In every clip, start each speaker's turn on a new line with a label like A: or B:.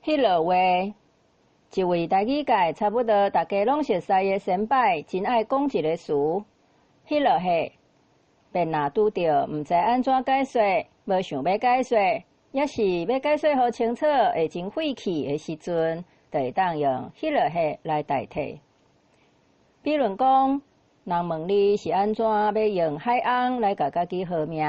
A: 迄落话，一位台语界差不多大家拢熟悉的先辈，真爱讲一个词。迄落下，便若拄着毋知安怎解说，无想要解说，也是要解说好清楚，会真费气的时阵，就会当用迄落下来代替。比如讲，人问你是安怎要用海翁来甲家己号名，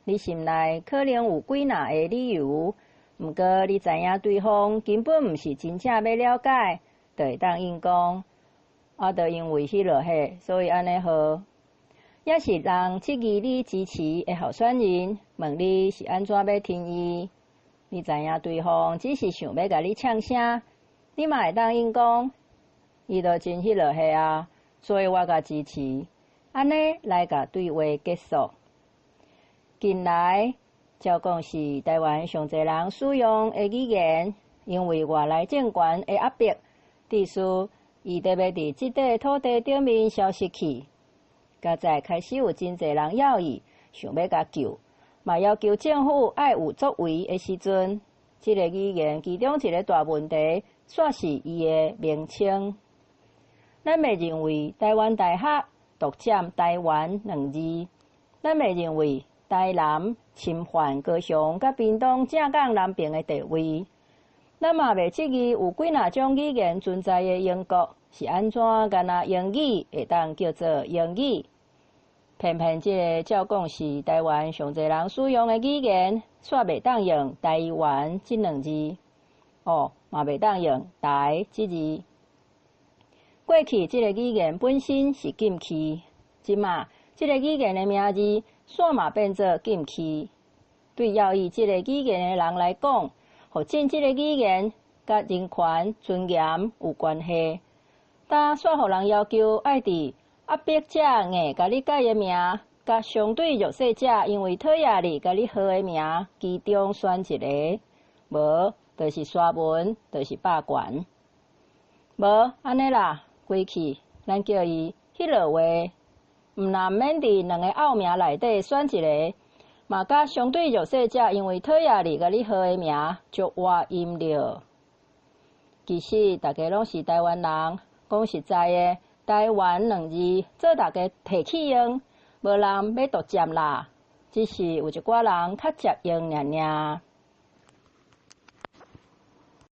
A: 你心内可能有几若个理由，毋过你知影对方根本毋是真正要了解，就会当应讲，就因为迄落下，所以安尼号。也是人质疑你支持的候选人，问你是安怎要听伊，你知影对方只是想要甲你呛声，你嘛会当应讲，伊就真迄落下啊，所以我甲支持，安尼来甲对话结束。近来照讲是台湾上侪人使用的语言，因为外来政权的压迫，致使伊得要伫即块土地顶面消失去。甲在开始有真侪人要伊，想要甲救，嘛要求政府爱有作为的时阵，即个语言其中一个大问题，煞是伊的名称。咱袂认为台湾大学独占台湾2字，咱袂认为台南侵犯高雄甲屏东正港南平的地位，咱嘛袂质疑有几若种语言存在的英国是安怎干那英语会当叫做英语。偏偏即个照讲是台湾上侪人使用的语言，煞袂当用台湾这2字，嘛袂当用台这字。过去即个语言本身是禁区，即马即个语言的名字煞嘛变做禁区。对要以即个语言的人来讲，互证即个语言甲人权尊严有关系，但煞互人要求爱伫压迫者硬甲你改的名，甲相对弱势者因为讨厌你甲你号的名，其中选一个，无就是刷文，就是霸权。无安尼啦，过去咱叫伊迄落话，毋但免伫2个奥名内底选一个，嘛甲相对弱势者因为讨厌你甲你号的名，足活音了。其实大家拢是台湾人，讲实在的。台湾2字做大家提起用，无人要独占啦，只是有一寡人较接用尔尔。